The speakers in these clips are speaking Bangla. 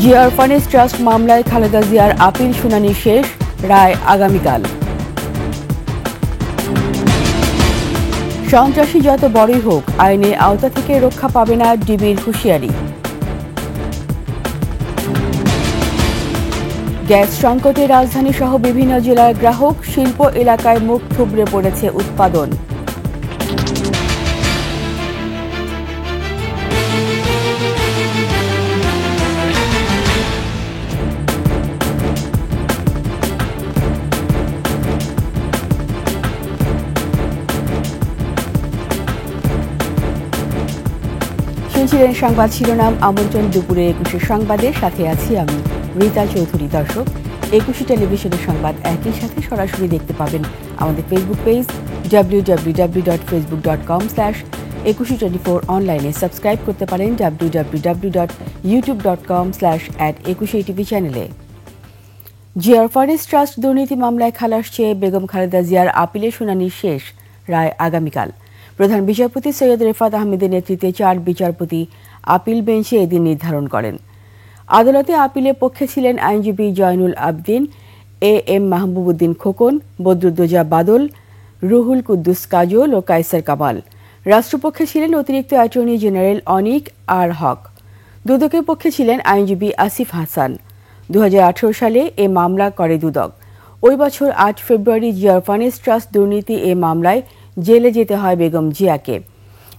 জিয়া অরফানেজ ট্রাস্ট মামলায় খালেদা জিয়ার আপিল শুনানি শেষ, রায় আগামীকাল। সন্ত্রাসী যত বড়ই হোক, আইনের আওতা থেকে রক্ষা পাবে না, ডিবির হুঁশিয়ারি। গ্যাস সংকটে রাজধানী সহ বিভিন্ন জেলার গ্রাহক, শিল্প এলাকায় মুখ থুবড়ে পড়েছে উৎপাদন। শুনছিলেন সংবাদ শিরোনাম। আমন্ত্রণ দুপুরে ২১ সংবাদের সাথে আছি আমি রীতা চৌধুরী। দর্শক, ২১ টেলিভিশনের সংবাদ একই সাথে সরাসরি দেখতে পাবেন আমাদের ফেসবুক পেজ www.facebook.com/2124, অনলাইনে সাবস্ক্রাইব করতে পারেন www.youtube.com/@21TV চ্যানেলে। জিয়া অরফানেজ ট্রাস্ট দুর্নীতি মামলায় খালাস চেয়ে বেগম খালেদা জিয়ার আপিলের শুনানি শেষ, রায় আগামীকাল। প্রধান বিচারপতি সৈয়দ রেফাত আহমেদের নেতৃত্বে ৪ বিচারপতি আপিল বেঞ্চে এদিন নির্ধারণ করেন। আদালতে আপিলের পক্ষে ছিলেন আইনজীবী জয়নুল আবদিন, এম মাহবুব উদ্দিন খোকন, বদরুদ্দোজা বাদল, রুহুল কুদ্দুস কাজল ও কায়সার কামাল। রাষ্ট্রপক্ষে ছিলেন অতিরিক্ত অ্যাটর্নি জেনারেল অনিক আর হক। দুদকের পক্ষে ছিলেন আইনজীবী আসিফ হাসান। ২০১৮ সালে এ মামলা করে দুদক। ওই বছর ৮ ফেব্রুয়ারি জিয়া অরফানেজ ট্রাস্ট দুর্নীতি এ মামলায় জেলে যেতে হয় বেগম জিয়াকে।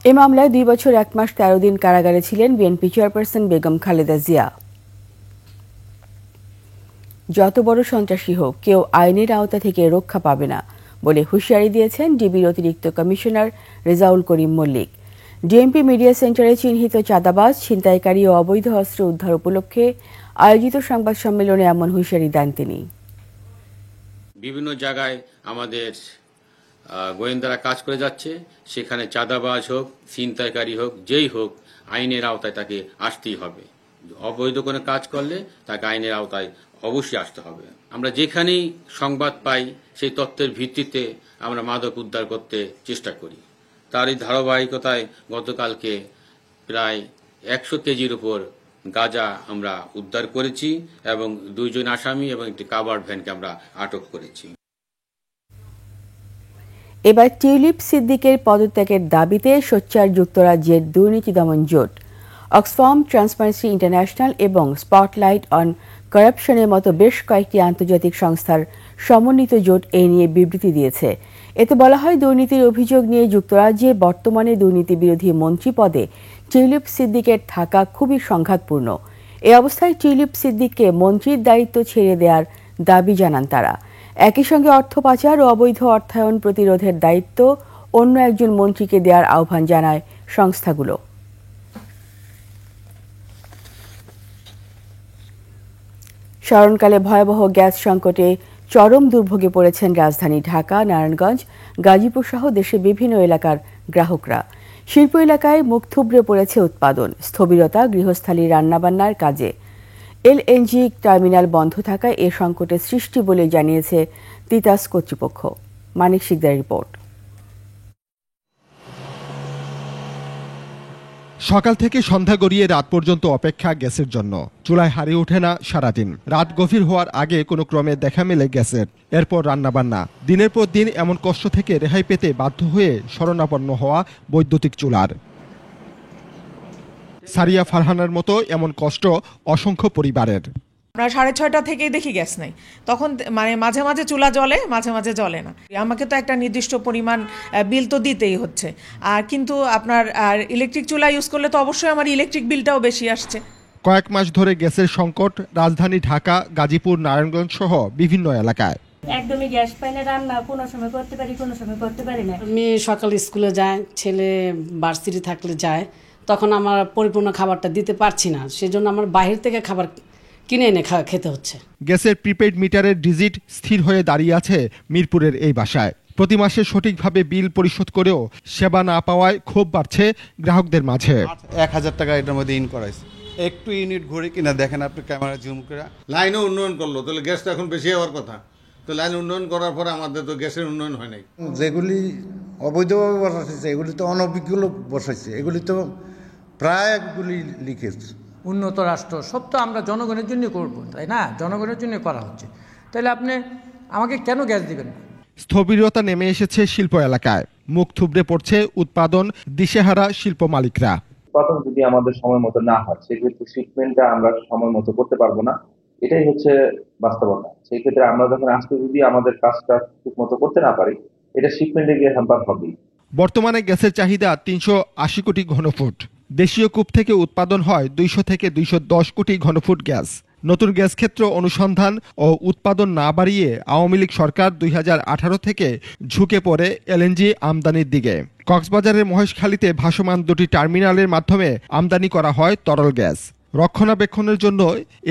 এ মামলায় ২ বছর ১ মাস ১৩ দিন কারাগারে ছিলেন বিএনপি চেয়ারপারসন বেগম খালেদা জিয়া। যত বড় সন্ত্রাসী হোক, কেউ আইনের আওতা থেকে রক্ষা পাবে না বলে হুঁশিয়ারি দিয়েছেন ডিবির অতিরিক্ত commissioner Rezaul Karim Mallick. DMP media সেন্টারে চিহ্নিত চাঁদাবাজ, ছিনতাইকারী ও অবৈধ অস্ত্র উদ্ধার উপলক্ষে আয়োজিত সংবাদ সম্মেলনে এমন হুঁশিয়ারি দেন তিনি। বিভিন্ন জায়গায় আমাদের গোয়েন্দারা কাজ করে যাচ্ছে, সেখানে চাঁদাবাজ হোক, ছিনতাইকারী হোক, যেই হোক, আইনের আওতায় তাকে আসতেই হবে। অবৈধ কোনো কাজ করলে তাকে আইনের আওতায় অবশ্যই আসতে হবে। আমরা যেখানেই সংবাদ পাই সেই তথ্যের ভিত্তিতে আমরা মাদক উদ্ধার করতে চেষ্টা করি। তারই ধারাবাহিকতায় গতকালকে প্রায় ১০০ কেজির উপর গাঁজা আমরা উদ্ধার করেছি এবং ২ জন আসামি এবং একটি কাভার্ড ভ্যানকে আমরা আটক করেছি। এবার টিউলিপ সিদ্দিকের পদত্যাগের দাবিতে সোচ্চার যুক্তরাজ্যের দুর্নীতি দমন জোট। অক্সফাম, ট্রান্সপারেন্সি ইন্টারন্যাশনাল এবং স্পটলাইট অন কারাপশনের মতো বেশ কয়েকটি আন্তর্জাতিক সংস্থার সমন্বিত জোট এ নিয়ে বিবৃতি দিয়েছে। এতে বলা হয়, দুর্নীতির অভিযোগ নিয়ে যুক্তরাজ্যে বর্তমানে দুর্নীতি বিরোধী মন্ত্রী পদে টিউলিপ সিদ্দিকের থাকা খুবই সংঘাতপূর্ণ। এ অবস্থায় টিউলিপ সিদ্দিককে মন্ত্রীর দায়িত্ব ছেড়ে দেওয়ার দাবি জানান তারা। একই সঙ্গে অর্থ পাচার ও অবৈধ অর্থায়ন প্রতিরোধের দায়িত্ব অন্য একজন মন্ত্রীকে দেওয়ার আহ্বান জানায় সংস্থাগুলো। স্মরণকালে ভয়াবহ গ্যাস সংকটে চরম দুর্ভোগে পড়েছেন রাজধানী ঢাকা, নারায়ণগঞ্জ, গাজীপুর সহ দেশের বিভিন্ন এলাকার গ্রাহকরা। শিল্প এলাকায় মুখ থুবড়ে পড়েছে উৎপাদন, স্থবিরতা গৃহস্থালী রান্নাবান্নার কাজে। এলএনজি টার্মিনাল বন্ধ থাকায় এ সংকটের সৃষ্টি বলে জানিয়েছে তিতাস কর্তৃপক্ষ। মানিক শিকদারের রিপোর্ট। সকাল থেকে সন্ধ্যা গড়িয়ে রাত পর্যন্ত অপেক্ষা গ্যাসের জন্য। চুলায় হারিয়ে ওঠে না সারাদিন। রাত গভীর হওয়ার আগে কোনো ক্রমে দেখা মেলে গ্যাসের। এরপর রান্নাবান্না। দিনের পর দিন এমন কষ্ট থেকে রেহাই পেতে বাধ্য হয়ে শরণাপন্ন হওয়া বৈদ্যুতিক চুলার। সারিয়া ফারহানার মতো এমন কষ্ট অসংখ্য পরিবারের। আমরা 6:30 থেকেই দেখি গ্যাস নাই, তখন মানে মাঝে মাঝে চুলা জ্বলে, মাঝে মাঝে জ্বলে না। আমাকে তো একটা নির্দিষ্ট পরিমাণ বিল তো দিতেই হচ্ছে, আর কিন্তু আপনার ইলেকট্রিক চুলা ইউজ করলে তো অবশ্যই আমার ইলেকট্রিক বিলটাও বেশি আসছে। কয়েক মাস ধরে গ্যাসের সংকট রাজধানী ঢাকা, গাজীপুর, নারায়ণগঞ্জ সহ বিভিন্ন এলাকায়। একদমই গ্যাস পাই না, রান্না কোনো সময় করতে পারি, কোনো সময় করতে পারি না। মেয়ে সকালে স্কুলে যায়, ছেলে ভার্সিটি থাকলে যায়, তখন আমার পরিপূর্ণ খাবারটা দিতে পারছি না, সেজন্য আমার বাইরে থেকে খাবার কিনে এনে খেতে হচ্ছে। গ্যাসের প্রিপেইড মিটারের ডিজিট স্থির হয়ে দাঁড়িয়ে আছে মিরপুরের এই বাসায়। প্রতি মাসে সঠিকভাবে বিল পরিশোধ করেও সেবা না পাওয়ায় ক্ষোভ বাড়ছে গ্রাহকদের মাঝে। ১,০০০ টাকা এটার মধ্যে ইন করাইছে। একটু ইউনিট ঘুরে কিনা দেখেন আপনি, ক্যামেরা জুম করে। লাইনও উন্নয়ন করলো, তাহলে গ্যাস তো এখন বেশি হওয়ার কথা। তো লাইন উন্নয়ন করার পরে আমাদের তো গ্যাসের উন্নয়ন হয় নাই। যেগুলি অবৈধভাবে বসাইছে এগুলি তো অনভিজ্ঞ লোক বসাইছে, এগুলি তো প্রায় একগুলি লিকেজ, উন্নত রাষ্ট্র সব তো আমরা জনগণের জন্য করব, তাই না? জনগণের জন্য করা হচ্ছে, তাহলে আপনি আমাকে কেন গ্যাস দিবেন না? স্থবিরতা নেমে এসেছে শিল্প এলাকায়, মুখ থুবড়ে পড়ছে উৎপাদন, দিশেহারা শিল্প মালিকরা। উৎপাদন যদি আমাদের সময় মতো না হয়, সেক্ষেত্রে শিপমেন্টটা আমরা সময় মতো করতে পারবো না, এটাই হচ্ছে বাস্তবতা। সেই ক্ষেত্রে আমরা যখন আজকে যদি আমাদের কাজটা ঠিক মতো করতে না পারি, এটা শিপমেন্টে গিয়ে হ্যাম্পার হবেই। বর্তমানে গ্যাসের চাহিদা 380 কোটি ঘনফুট। দেশীয় কূপ থেকে উৎপাদন হয় 200 থেকে 210 কোটি ঘনফুট গ্যাস। নতুন গ্যাস ক্ষেত্র অনুসন্ধান ও উৎপাদন না বাড়িয়ে আওয়ামী লীগ সরকার 2018 থেকে ঝুঁকে পড়ে এলএনজি আমদানির দিকে। কক্সবাজারের মহেশখালীতে ভাসমান 2টি টার্মিনালের মাধ্যমে আমদানি করা হয় তরল গ্যাস। রক্ষণাবেক্ষণের জন্য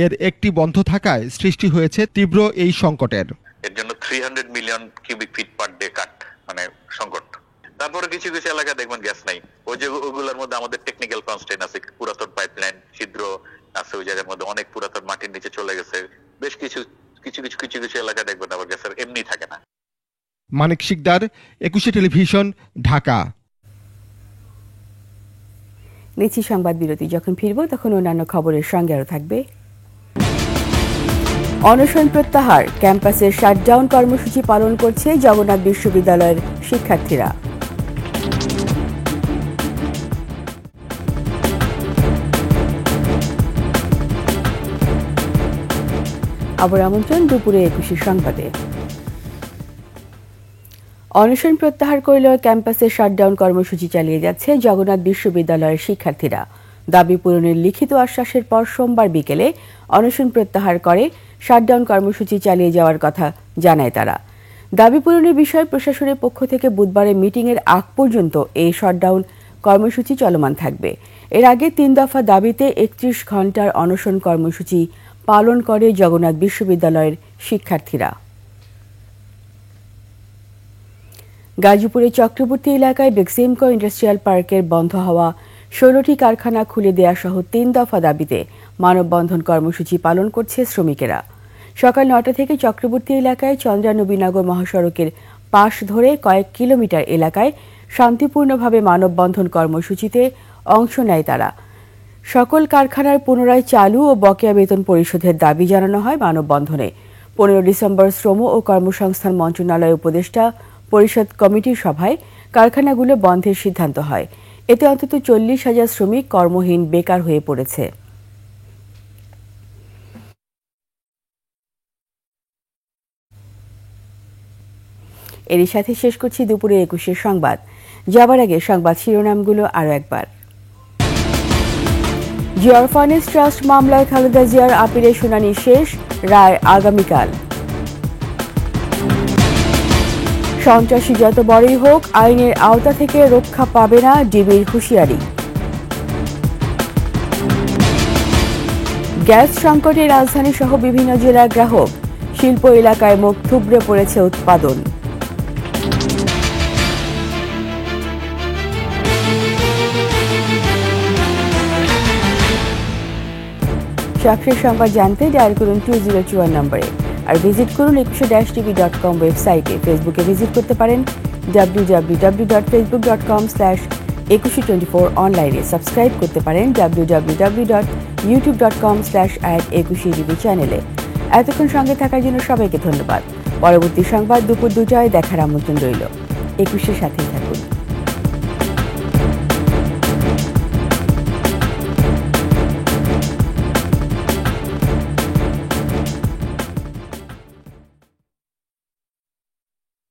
এর একটি বন্ধ থাকায় সৃষ্টি হয়েছে তীব্র এই সংকটের। এর জন্য 300 million cubic feet per day cut, মানে সংকট। তারপরে কিছু কিছু এলাকা দেখবেন গ্যাস নাই, ওই যে ওগুলোর মধ্যে আমাদের টেকনিক্যাল কনস্ট্রেইন আছে, পুরাতন পাইপলাইন ছিদ্র আছে, ওই জায়গার মধ্যে অনেক পুরাতন মাটির নিচে চলে গেছে। বেশ কিছু এলাকা দেখবেন আবার গ্যাসের এমনি থাকে না। মানিক শিকদার, 21 টেলিভিশন, ঢাকা। নিচ্ছি সংবাদ বিরতি। যখন ফিরব তখন অন্যান্য খবরের সঙ্গে আরও থাকবে অনশন প্রত্যাহার, ক্যাম্পাসের শাটডাউন কর্মসূচি পালন করছে জগন্নাথ বিশ্ববিদ্যালয়ের শিক্ষার্থীরা। আবার আমন্ত্রণ দুপুরে 21 সংবাদে। অনশন প্রত্যাহার করলেও ক্যাম্পাসে শাটডাউন কর্মসূচি চালিয়ে যাচ্ছে জগন্নাথ বিশ্ববিদ্যালয়ের শিক্ষার্থীরা। দাবি পূরণের লিখিত আশ্বাসের পর সোমবার বিকেলে অনশন প্রত্যাহার করে শাটডাউন কর্মসূচি চালিয়ে যাওয়ার কথা জানায় তারা। দাবি পূরণের বিষয়ে প্রশাসনের পক্ষ থেকে বুধবারের মিটিংয়ের আগ পর্যন্ত এই শাটডাউন কর্মসূচি চলমান থাকবে। এর আগে 3 দফা দাবিতে 31 ঘণ্টার অনশন কর্মসূচি পালন করে জগন্নাথ বিশ্ববিদ্যালয়ের শিক্ষার্থীরা। গাজীপুরের চক্রবর্তী এলাকায় বেক্সিমকো ইন্ডাস্ট্রিয়াল পার্কের বন্ধ হওয়া 16টি কারখানা খুলে দেয়া সহ 3 দফা দাবিতে মানববন্ধন কর্মসূচি পালন করছে শ্রমিকেরা। সকাল 9টা থেকে চক্রবর্তী এলাকায় চন্দ্রা নবীনগর মহাসড়কের পাশ ধরে কয়েক কিলোমিটার এলাকায় শান্তিপূর্ণভাবে মানববন্ধন কর্মসূচিতে অংশ নেয় তারা। সকল কারখানার পুনরায় চালু ও বকেয়া বেতন পরিশোধের দাবি জানানো হয় মানববন্ধনে। 15 ডিসেম্বর শ্রম ও কর্মসংস্থান মন্ত্রণালয় উপদেষ্টা পরিষদ কমিটির সভায় কারখানাগুলো বন্ধের সিদ্ধান্ত হয়। এতে অন্তত 40,000 শ্রমিক কর্মহীন বেকার হয়ে পড়েছে। এরই সাথে শেষ করছি দুপুরে 21 সংবাদ। যাবার আগে সংবাদ শিরোনামগুলো আরও একবার। জিয়ার ফার্নেস ট্রাস্ট মামলায় খালেদা জিয়ার আপিলের শুনানি শেষ, রায় আগামীকাল। সন্ত্রাসী যত বড়ই হোক আইনের আওতা থেকে রক্ষা পাবে না, ডিবির হুঁশিয়ারি। গ্যাস সংকটে রাজধানী সহ বিভিন্ন জেলার গ্রাহক, শিল্প এলাকায় মুখ থুবড়ে পড়েছে উৎপাদন। সবশেষ সংবাদ জানতে ডায়াল করুন 2024 নম্বরে, আর ভিজিট করুন 21-tv.com ওয়েবসাইটে। ফেসবুকে ভিজিট করতে পারেন www.facebook.com/2124 অনলাইনে। সাবস্ক্রাইব করতে পারেন www.youtube.com/@21tv চ্যানেলে। এতক্ষণ সঙ্গে থাকার জন্য সবাইকে ধন্যবাদ। পরবর্তী সংবাদ দুপুর 2টায় দেখার আমন্ত্রণ রইল। 21-এর সাথে